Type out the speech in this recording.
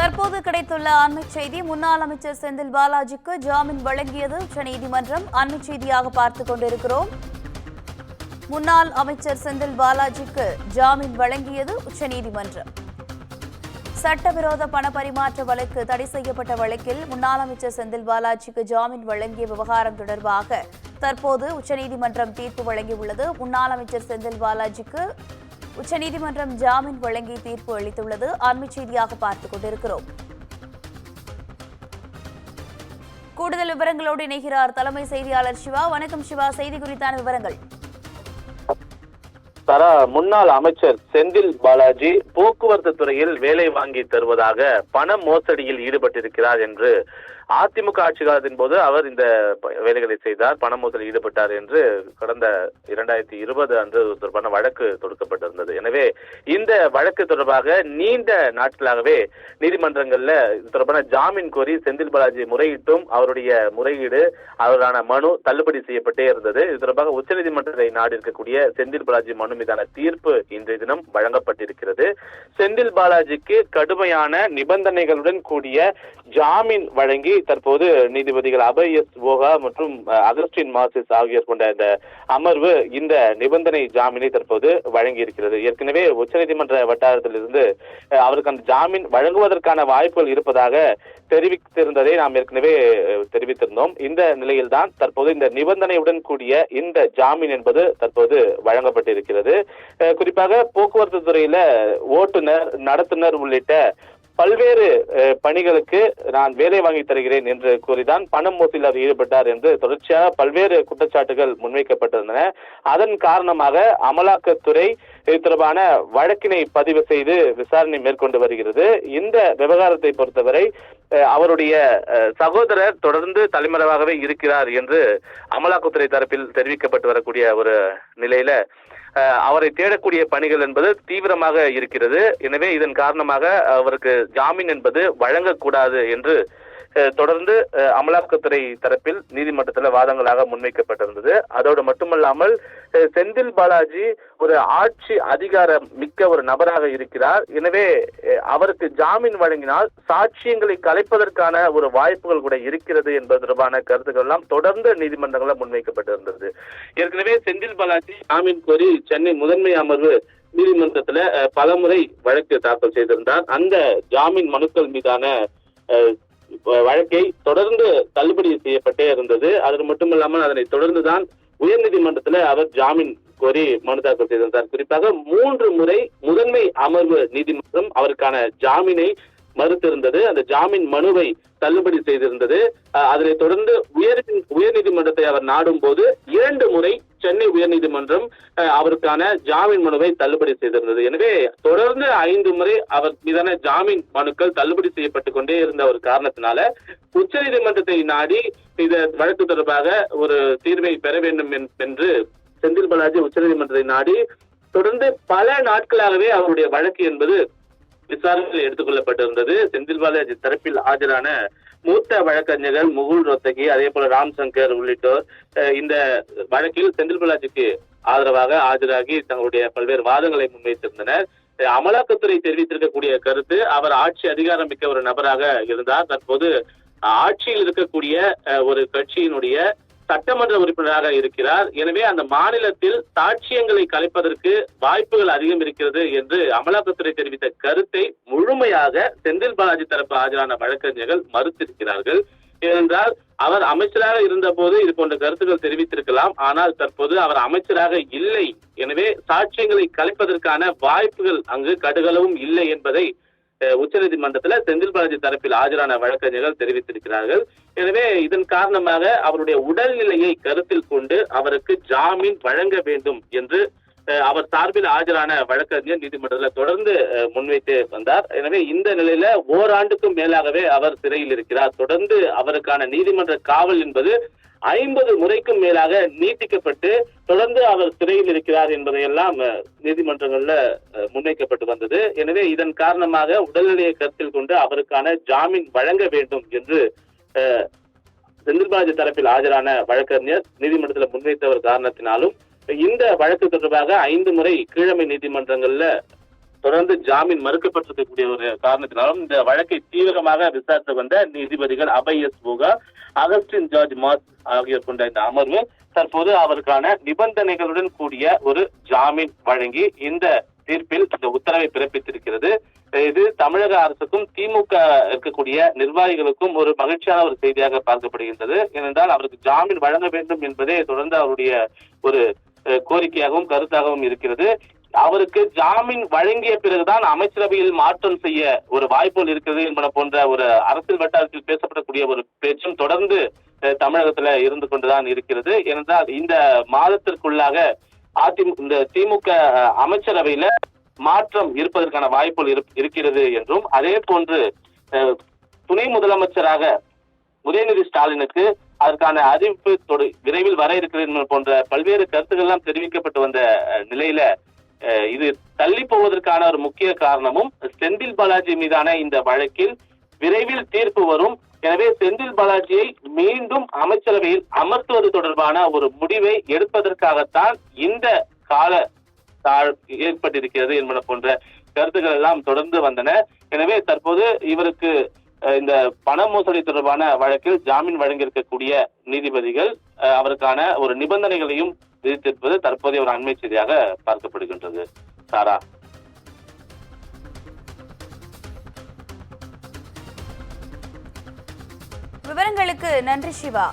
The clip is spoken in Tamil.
தற்போது கிடைத்துள்ள அண்மை செய்தி. முன்னாள் அமைச்சர் செந்தில் பாலாஜிக்கு ஜாமீன் வழங்கியது உச்சநீதிமன்றம். அண்மை செய்தியாக பார்த்துக் கொண்டிருக்கிறோம். முன்னாள் அமைச்சர் செந்தில் பாலாஜிக்கு ஜாமீன் வழங்கியது உச்சநீதிமன்றம். சட்டவிரோத பண பரிமாற்ற வழக்கு தடை செய்யப்பட்ட வழக்கில் முன்னாள் அமைச்சர் செந்தில் பாலாஜிக்கு ஜாமீன் வழங்கிய விவகாரம் தொடர்பாக தற்போது உச்சநீதிமன்றம் தீர்ப்பு வழங்கியுள்ளது. முன்னாள் அமைச்சர் செந்தில் பாலாஜிக்கு உச்சநீதிமன்றம் ஜாமீன் வழங்கி தீர்ப்பு அளித்துள்ளது. அண்மை செய்தியாக பார்த்துக் கொண்டிருக்கிறோம். கூடுதல் விவரங்களோடு இணைகிறார் தலைமை செய்தியாளர் சிவா. வணக்கம் சிவா, செய்தி குறித்தான விவரங்கள். முன்னாள் அமைச்சர் செந்தில் பாலாஜி போக்குவரத்து துறையில் வேலை வாங்கி தருவதாக பண மோசடியில் ஈடுபட்டிருக்கிறார் என்று அதிமுக ஆட்சி காலத்தின் போது அவர் இந்த வேலைகளை செய்தார், பண மோசடியில் ஈடுபட்டார் என்று கடந்த 2020 அன்று தொடர்பான வழக்கு தொடுக்கப்பட்டிருந்தது. எனவே இந்த வழக்கு தொடர்பாக நீண்ட நாட்களாகவே நீதிமன்றங்கள்ல தொடர்பான ஜாமீன் கோரி செந்தில் பாலாஜி முறையிட்டும் அவருடைய முறையீடு அவரான மனு தள்ளுபடி செய்யப்பட்டே இருந்தது. இது தொடர்பாக உச்சநீதிமன்றத்தை நாடி இருக்கக்கூடிய செந்தில் பாலாஜி மனு மீதான தீர்ப்பு இன்றைய தினம் வழங்கப்பட்டிருக்கிறது. செந்தில் பாலாஜிக்கு கடுமையான நிபந்தனைகளுடன் கூடிய ஜாமீன் வழங்கி தற்போது நீதிபதிகள் அபய் எஸ் போகா மற்றும் அகஸ்டின் மார்சிஸ் ஆகியோர் கொண்ட இந்த அமர்வு இந்த நிபந்தனை ஜாமீனை தற்போது வழங்கி இருக்கிறது. ஏற்கனவே உச்சநீதிமன்ற வட்டாரத்திலிருந்து அவருக்கு அந்த ஜாமீன் வழங்குவதற்கான வாய்ப்புகள் இருப்பதாக தெரிவித்திருந்ததை நாம் ஏற்கனவே தெரிவித்திருந்தோம். இந்த நிலையில்தான் தற்போது இந்த நிபந்தனையுடன் கூடிய இந்த ஜாமீன் என்பது தற்போது வழங்கப்பட்டிருக்கிறது. குறிப்பாக போக்குவரத்து துறையில ஓட்டுநர், நடத்துனர் உள்ளிட்ட பல்வேறு பணிகளுக்கு நான் வேலை வாங்கி தருகிறேன் என்று கூறிதான் பண மோசடியில் ஈடுபட்டார் என்று தொடர்ச்சியாக பல்வேறு குற்றச்சாட்டுகள் முன்வைக்கப்பட்டிருந்தன. அதன் காரணமாக அமலாக்கத்துறை இது தொடர்பான வழக்கினை பதிவு செய்து விசாரணை மேற்கொண்டு வருகிறது. இந்த விவகாரத்தை பொறுத்தவரை அவருடைய சகோதரர் தொடர்ந்து தலைமறைவாகவே இருக்கிறார் என்று அமலாக்கத்துறை தரப்பில் தெரிவிக்கப்பட்டு வரக்கூடிய ஒரு நிலையில அவரை தேடக்கூடிய பணிகள் என்பது தீவிரமாக இருக்கிறது. எனவே இதன் காரணமாக அவருக்கு ஜாமீன் என்பது வழங்கக்கூடாது என்று தொடர்ந்து அமலாக்கத்துறை தரப்பில் நீதிமன்றத்தில் வாதங்களாக முன்வைக்கப்பட்டிருந்தது. அதோடு மட்டுமல்லாமல் செந்தில் பாலாஜி ஒரு ஆட்சி அதிகாரம் மிக்க ஒரு நபராக இருக்கிறார். எனவே அவருக்கு ஜாமீன் வழங்கினால் சாட்சியங்களை கலைப்பதற்கான ஒரு வாய்ப்புகள் கூட இருக்கிறது என்பது தொடர்பான கருத்துக்கள் எல்லாம் தொடர்ந்து நீதிமன்றங்களில் முன்வைக்கப்பட்டிருந்தது. ஏற்கனவே செந்தில் பாலாஜி ஜாமீன் கோரி சென்னை முதன்மை அமர்வு நீதிமன்றத்துல பலமுறை வழக்கு தாக்கல் செய்திருந்தார். அந்த ஜாமீன் மனுக்கள் மீதான வழக்கை தொடர்ந்து தள்ளுபடி செய்யப்பட்டே இருந்தது. அது மட்டுமல்லாமல் அதனை தொடர்ந்துதான் உயர்நீதிமன்றத்தில் அவர் ஜாமீன் கோரி மனு தாக்கல் செய்திருந்தார். குறிப்பாக 3 முறை முதன்மை அமர்வு நீதிமன்றம் அவருக்கான ஜாமீனை மறுத்திருந்தது. அந்த ஜாமீன் மனுவை தள்ளுபடி செய்திருந்தது. அதனை தொடர்ந்து உயர்நீதிமன்றத்தை அவர் நாடும் போது 2 முறை சென்னை உயர்நீதிமன்றம் அவருக்கான ஜாமீன் மனுவை தள்ளுபடி செய்திருந்தது. எனவே தொடர்ந்து 5 முறை அவர் மீதான ஜாமீன் மனுக்கள் தள்ளுபடி செய்யப்பட்டுக் கொண்டே இருந்த ஒரு காரணத்தினால உச்சநீதிமன்றத்தை நாடி இந்த வழக்கு தொடர்பாக ஒரு தீர்வை பெற வேண்டும் என்று செந்தில் பாலாஜி உச்சநீதிமன்றத்தை நாடி தொடர்ந்து பல நாட்களாகவே அவருடைய வழக்கு என்பது விசாரணையில் எடுத்துக் கொள்ளப்பட்டிருந்தது. செந்தில் பாலாஜி தரப்பில் ஆஜரான மூத்த வழக்கறிஞர்கள் முகுல் ரோத்தகி, அதே போல ராம் சங்கர் உள்ளிட்டோர் இந்த வழக்கில் செந்தில் பாலாஜிக்கு ஆதரவாக ஆஜராகி தங்களுடைய பல்வேறு வாதங்களை முன்வைத்திருந்தனர். அமலாக்கத்துறை தெரிவித்திருக்கக்கூடிய கருத்து, அவர் ஆட்சி அதிகாரம் மிக்க ஒரு நபராக இருந்தார். தற்போது ஆட்சியில் இருக்கக்கூடிய ஒரு கட்சியினுடைய சட்டமன்ற உறுப்பினராக இருக்கிறார். எனவே அந்த மாநிலத்தில் சாட்சியங்களை கலைப்பதற்கு வாய்ப்புகள் அதிகம் இருக்கிறது என்று அமலாக்கத்துறை தெரிவித்த கருத்தை முழுமையாக செந்தில் பாலாஜி தரப்பு ஆஜரான வழக்கறிஞர்கள் மறுத்திருக்கிறார்கள். ஏனென்றால் அவர் அமைச்சராக இருந்த போது இது போன்ற கருத்துக்கள் தெரிவித்திருக்கலாம். ஆனால் தற்போது அவர் அமைச்சராக இல்லை. எனவே சாட்சியங்களை கலைப்பதற்கான வாய்ப்புகள் அங்கு கடுகளவும் இல்லை என்பதை உச்சநீதிமன்றத்தில் செந்தில் பாலாஜி தரப்பில் ஆஜரான வழக்கறிஞர்கள் தெரிவித்திருக்கிறார்கள். எனவே இதன் காரணமாக அவருடைய உடல்நிலையை கருத்தில் கொண்டு அவருக்கு ஜாமீன் வழங்க வேண்டும் என்று அவர் சார்பில் ஆஜரான வழக்கறிஞர் நீதிமன்றத்தில் தொடர்ந்து முன்வைத்து வந்தார். எனவே இந்த நிலையில ஓராண்டுக்கும் மேலாகவே அவர் சிறையில் இருக்கிறார். தொடர்ந்து அவருக்கான நீதிமன்ற காவல் என்பது 50 முறைக்கும் மேலாக நீட்டிக்கப்பட்டு தொடர்ந்து அவர் சிறையில் இருக்கிறார் என்பதையெல்லாம் நீதிமன்றங்கள்ல முன்வைக்கப்பட்டு வந்தது. எனவே இதன் காரணமாக உடல்நிலையை கருத்தில் கொண்டு அவருக்கான ஜாமீன் வழங்க வேண்டும் என்று செந்தில் பாலாஜி தரப்பில் ஆஜரான வழக்கறிஞர் நீதிமன்றத்தில் முன்வைத்தவர் காரணத்தினாலும் இந்த வழக்கு தொடர்பாக 5 முறை கீழமை நீதிமன்றங்கள்ல தொடர்ந்து ஜாமீன் மறுக்கப்பட்டிருக்கக்கூடிய ஒரு காரணத்தினாலும் இந்த வழக்கை தீவிரமாக விசாரித்து வந்த நீதிபதிகள் அபய் எஸ் போகா, அகஸ்டின் ஜார்ஜ் மாஸ் ஆகியோர் கொண்ட இந்த அமர்வு தற்போது அவருக்கான நிபந்தனைகளுடன் கூடிய ஒரு ஜாமீன் வழங்கி இந்த தீர்ப்பில் இந்த உத்தரவை பிறப்பித்திருக்கிறது. இது தமிழக அரசுக்கும் திமுக இருக்கக்கூடிய நிர்வாகிகளுக்கும் ஒரு மகிழ்ச்சியான ஒரு செய்தியாக பார்க்கப்படுகின்றது. ஏனென்றால் அவருக்கு ஜாமீன் வழங்க வேண்டும் என்பதே தொடர்ந்து அவருடைய ஒரு கோரிக்கையாகவும் கருத்தாகவும் இருக்கிறது. அவருக்கு ஜாமீன் வழங்கிய பிறகுதான் அமைச்சரவையில் மாற்றம் செய்ய ஒரு வாய்ப்புகள் இருக்கிறது என்பன போன்ற ஒரு அரசியல் வட்டாரத்தில் பேசப்படக்கூடிய ஒரு பேச்சும் தொடர்ந்து தமிழகத்துல இருந்து கொண்டுதான் இருக்கிறது. ஏனென்றால் இந்த மாதத்திற்குள்ளாக இந்த திமுக அமைச்சரவையில மாற்றம் இருப்பதற்கான வாய்ப்புகள் இருக்கிறது என்றும், அதே போன்று துணை முதலமைச்சராக உதயநிதி ஸ்டாலினுக்கு அதற்கான அறிவிப்பு விரைவில் வர இருக்கிறது போன்ற பல்வேறு கருத்துக்கள் எல்லாம் தெரிவிக்கப்பட்டு வந்த நிலையில இது தள்ளி போவதற்கான ஒரு முக்கிய காரணமும் செந்தில் பாலாஜி மீதான இந்த வழக்கில் விரைவில் தீர்ப்பு வரும். எனவே செந்தில் பாலாஜியை மீண்டும் அமைச்சரவையில் அமர்த்துவது தொடர்பான ஒரு முடிவை எடுப்பதற்காகத்தான் இந்த கால ஏற்பட்டிருக்கிறது என்பன போன்ற கருத்துக்கள் எல்லாம் தொடர்ந்து வந்தன. எனவே தற்போது இவருக்கு இந்த பண மோசடி தொடர்பான வழக்கில் ஜாமீன் வழங்கியிருக்கக்கூடிய நீதிபதிகள் அவருக்கான ஒரு நிபந்தனைகளையும் விதித்திருப்பது தற்போதைய ஒரு அண்மை செய்தியாக பார்க்கப்படுகின்றது. சாரா, விவரங்களுக்கு நன்றி சிவா.